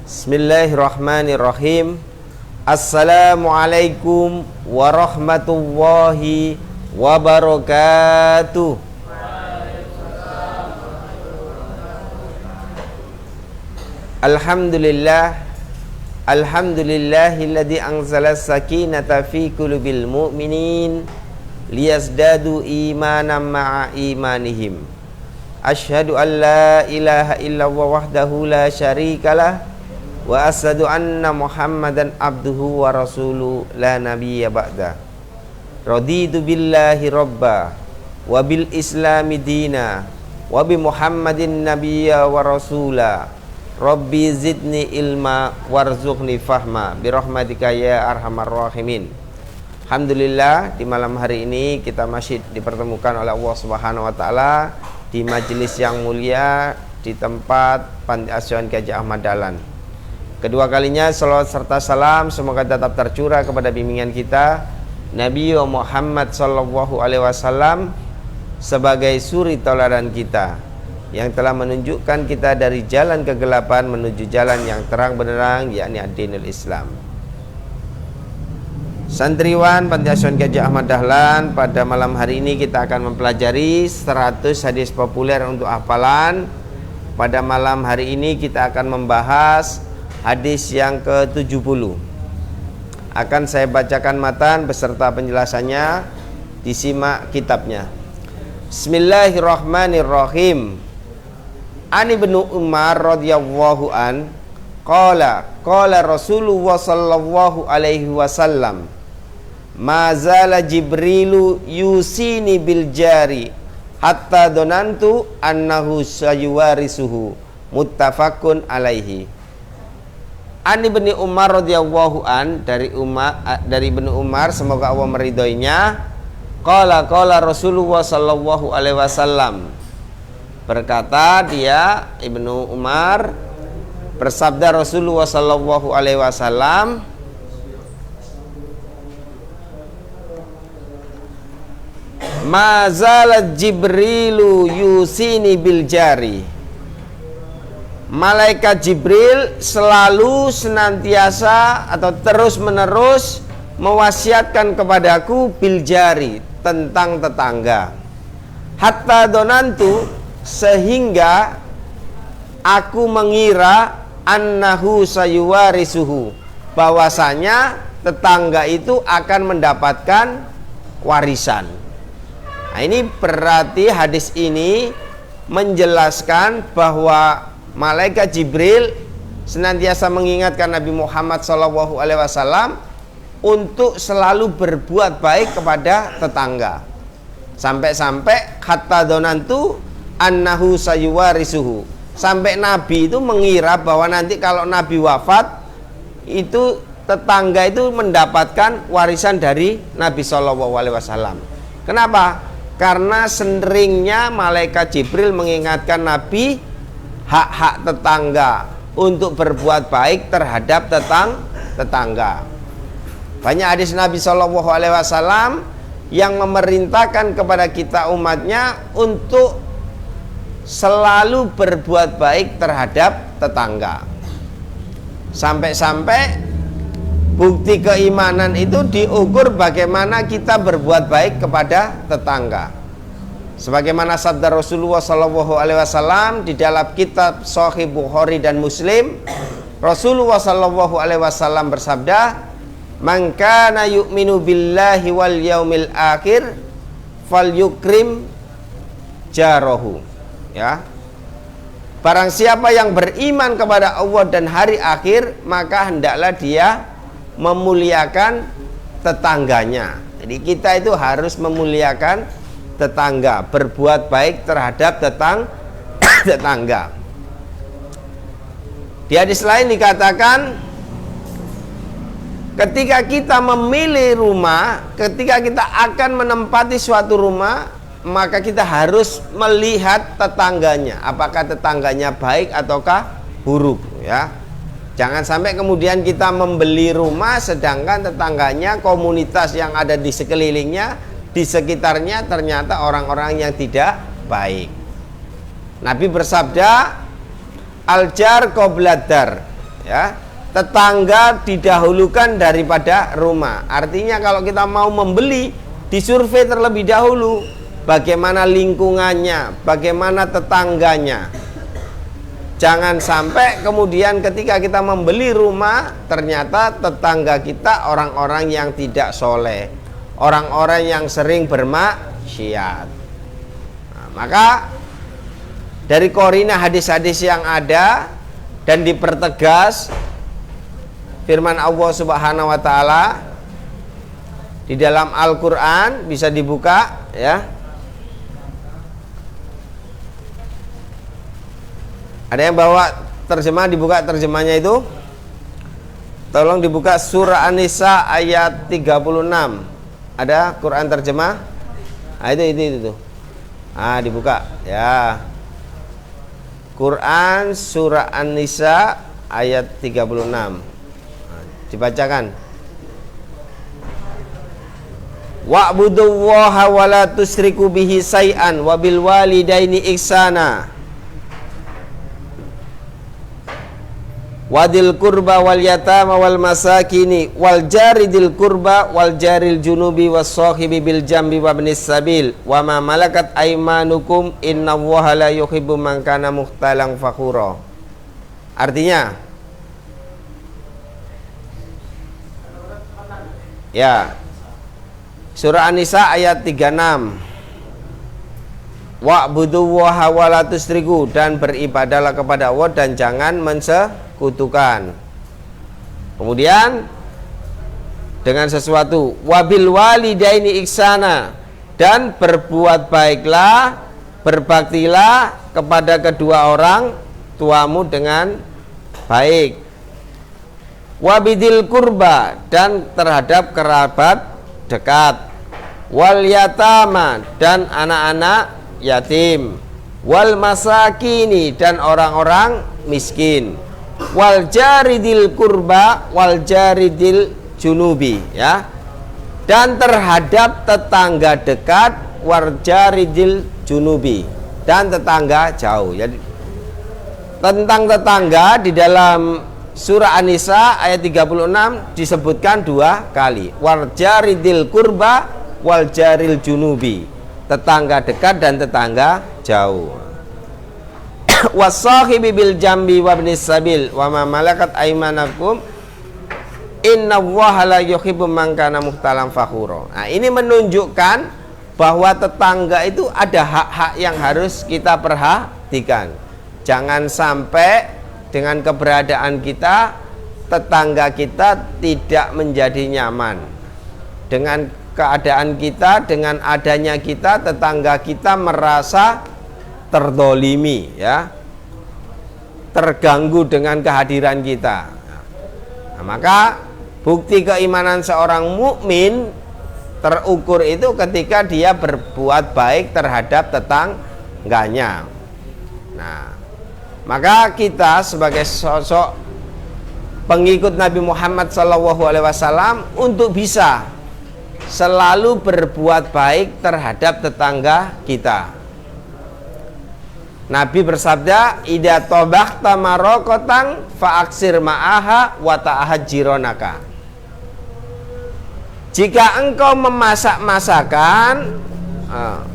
Bismillahirrahmanirrahim. Assalamualaikum warahmatullahi wabarakatuh. Alhamdulillah, alhamdulillahilladzi anzala sakinata fi qulubil mu'minin liyazdadu imanan ma'a imanihim. Asyhadu an la ilaha illallah wahdahu la syarikalah wa asyhadu anna Muhammadan abduhu wa rasuluhu la nabiyya ba'da. Raditu billahi rabba wa bil islami dina wa bi Muhammadin nabiyya wa rasula. Rabbi zidni ilma warzuqni fahma bi rahmatika ya arhamar rahimin. Alhamdulillah, di malam hari ini kita masih dipertemukan oleh Allah Subhanahu wa taala di majelis yang mulia di tempat Panti Asuhan Ki Haji Ahmad Dahlan. Kedua kalinya salawat serta salam semoga tetap tercurah kepada bimbingan kita Nabi Muhammad sallallahu alaihi wasallam sebagai suri tauladan kita yang telah menunjukkan kita dari jalan kegelapan menuju jalan yang terang benderang, yakni ad-dinul Islam. Santriwan Panti Asuhan Ki Haji Ahmad Dahlan, pada malam hari ini kita akan mempelajari 100 hadis populer untuk hafalan. Pada malam hari ini kita akan membahas hadis yang ke-70. Akan saya bacakan matan beserta penjelasannya, disimak kitabnya. Bismillahirrahmanirrahim. Ani bin Umar radhiyallahu an qala Rasulullah sallallahu alaihi wasallam ma zala Jibrilu yusini bil jari hatta donantu annahu sayuwarisuhu, muttafaqun alaihi. Ani bin Umar radhiyallahu an, dari Ibnu Umar semoga Allah meridhoinya, qala Rasulullah sallallahu alaihi wasallam, berkata dia Ibnu Umar, bersabda Rasulullah sallallahu alaihi wasallam, mazalat Jibrilu yusini bil jari. Malaikat Jibril selalu senantiasa atau terus menerus mewasiatkan kepadaku bil jari, tentang tetangga. Hatta donantu, sehingga aku mengira annahu sayuwarisuhu, bahwasanya tetangga itu akan mendapatkan warisan. Nah, ini berarti hadis ini menjelaskan bahwa malaikat Jibril senantiasa mengingatkan Nabi Muhammad SAW untuk selalu berbuat baik kepada tetangga. Sampai-sampai hatta donantu annahu sayuwarisuhu, sampai Nabi itu mengira bahwa nanti kalau Nabi wafat itu tetangga itu mendapatkan warisan dari Nabi SAW. Kenapa? Karena seringnya malaikat Jibril mengingatkan Nabi hak-hak tetangga untuk berbuat baik terhadap tetangga. Banyak hadis Nabi SAW yang memerintahkan kepada kita umatnya untuk selalu berbuat baik terhadap tetangga. Sampai-sampai bukti keimanan itu diukur bagaimana kita berbuat baik kepada tetangga. Sebagaimana sabda Rasulullah SAW di dalam kitab Sahih Bukhari dan Muslim, Rasulullah SAW bersabda, "Man kana yu'minu billahi wal yaumil akhir falyukrim jarahu." Ya. Barang siapa yang beriman kepada Allah dan hari akhir, maka hendaklah dia memuliakan tetangganya. Jadi kita itu harus memuliakan tetangga, berbuat baik terhadap tetangga. Di hadis lain dikatakan, ketika kita memilih rumah, ketika kita akan menempati suatu rumah, maka kita harus melihat tetangganya, apakah tetangganya baik ataukah buruk, ya. Jangan sampai kemudian kita membeli rumah sedangkan tetangganya, komunitas yang ada di sekelilingnya, di sekitarnya ternyata orang-orang yang tidak baik. Nabi bersabda, Al-jar qoblad dar, ya. Tetangga didahulukan daripada rumah. Artinya kalau kita mau membeli, disurvei terlebih dahulu bagaimana lingkungannya, bagaimana tetangganya. Jangan sampai kemudian ketika kita membeli rumah, ternyata tetangga kita orang-orang yang tidak soleh, orang-orang yang sering bermaksiat. Nah, maka dari korina hadis-hadis yang ada dan dipertegas firman Allah Subhanahu wa taala di dalam Al-Qur'an, bisa dibuka ya. Ada yang bawa terjemah, dibuka terjemahnya itu. Tolong dibuka surah An-Nisa ayat 36. Ada Quran terjemah? Nah, itu. Ah, dibuka ya. Quran surah An-Nisa ayat 36. Nah, dibacakan. Wa'budullaha wa la tusyriku bihi syai'an wa bil walidaini ihsana. Wadil kurba wal yatama wal masakini wal jaridil kurba wal jaril junubi was sahibi bil jambi wa ibnis sabil wa ma malakat aymanukum innallaha la yuhibbu man kana mukhtalan fakhura. Artinya ya, surah An-Nisa ayat 36. Wa'budullaha wa la tusyriku, dan beribadahlah kepada Allah dan jangan mensekutukan. Kemudian dengan sesuatu, wabil walidaini ihsana, dan berbuat baiklah, berbaktilah kepada kedua orang tuamu dengan baik. Wabidil kurba, dan terhadap kerabat dekat. Wal yatama, dan anak-anak yatim. Wal masakini, dan orang-orang miskin. Wal jaridil kurba wal jaridil junubi, ya. Dan terhadap tetangga dekat, wal jaridil junubi, dan tetangga jauh. Jadi tentang tetangga di dalam surah An-Nisa ayat 36 disebutkan 2 kali. Wal jaridil kurba wal jaril junubi, tetangga dekat dan tetangga jauh. Wasahibi bil jambi wa ibnis sabil wa ma malakat aymanakum innallaha la yuhibbu man kana mukhtalan fakhura. Nah, ini menunjukkan bahwa tetangga itu ada hak-hak yang harus kita perhatikan. Jangan sampai dengan keberadaan kita tetangga kita tidak menjadi nyaman. Dengan keadaan kita, dengan adanya kita, tetangga kita merasa terdolimi, ya, terganggu dengan kehadiran kita. Nah, maka bukti keimanan seorang mukmin terukur itu ketika dia berbuat baik terhadap tetangganya. Nah, maka kita sebagai sosok pengikut Nabi Muhammad SAW untuk bisa selalu berbuat baik terhadap tetangga kita. Nabi bersabda, "Idza tabakhta maraqatan fa'aksir ma'aha wa ta'ahad jironaka." Jika engkau memasak masakan,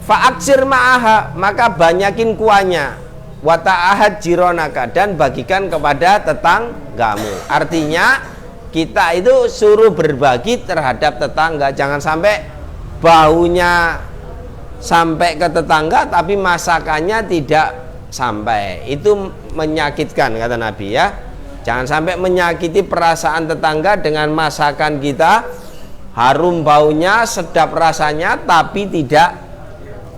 fa'aksir ma'aha, maka banyakin kuahnya, wa ta'ahad jironaka, dan bagikan kepada tetanggamu. Artinya kita itu suruh berbagi terhadap tetangga. Jangan sampai baunya sampai ke tetangga tapi masakannya tidak sampai. Itu menyakitkan, kata Nabi, ya. Jangan sampai menyakiti perasaan tetangga dengan masakan kita harum baunya, sedap rasanya, tapi tidak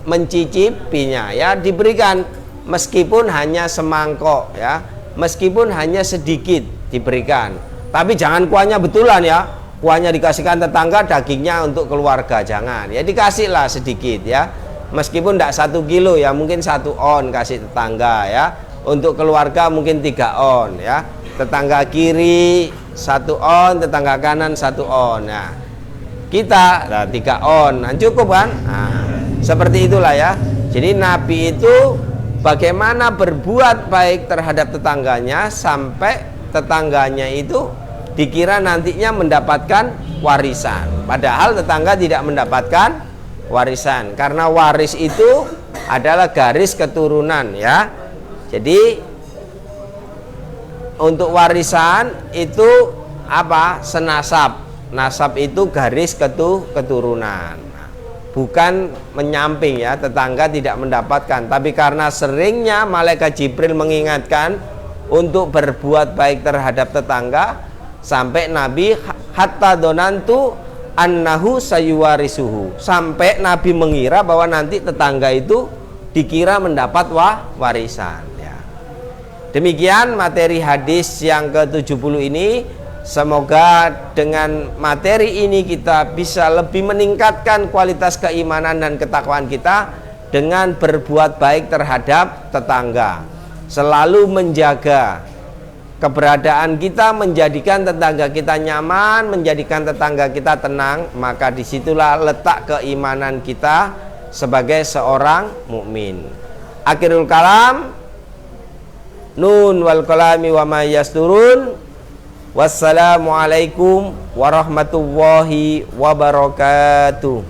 mencicipinya, ya. Diberikan meskipun hanya semangkok, ya, meskipun hanya sedikit diberikan, tapi jangan kuahnya betulan, ya. Kuahnya dikasihkan tetangga, dagingnya untuk keluarga, jangan, ya. Dikasihlah sedikit, ya, meskipun tidak 1 kilo, ya, mungkin 1 on kasih tetangga, ya. Untuk keluarga mungkin 3 on, ya. Tetangga kiri 1 on, tetangga kanan 1 on. Nah, kita 3 on, nah, cukup kan? Nah, seperti itulah, ya. Jadi Nabi itu bagaimana berbuat baik terhadap tetangganya sampai tetangganya itu dikira nantinya mendapatkan warisan, padahal tetangga tidak mendapatkan warisan, karena waris itu adalah garis keturunan ya. Jadi untuk warisan itu apa? Senasab. Nasab itu garis keturunan, bukan menyamping ya, tetangga tidak mendapatkan. Tapi karena seringnya malaikat Jibril mengingatkan untuk berbuat baik terhadap tetangga, sampai Nabi hatta donantu annahu sayuwarisuhu, sampai Nabi mengira bahwa nanti tetangga itu dikira mendapat warisan ya. Demikian materi hadis yang ke-70 ini. Semoga dengan materi ini kita bisa lebih meningkatkan kualitas keimanan dan ketakwaan kita dengan berbuat baik terhadap tetangga, selalu menjaga keberadaan kita, menjadikan tetangga kita nyaman, menjadikan tetangga kita tenang. Maka disitulah letak keimanan kita sebagai seorang mukmin. Akhirul kalam, nun wal qalami wa ma yasturun. Wassalamualaikum warahmatullahi wabarakatuh.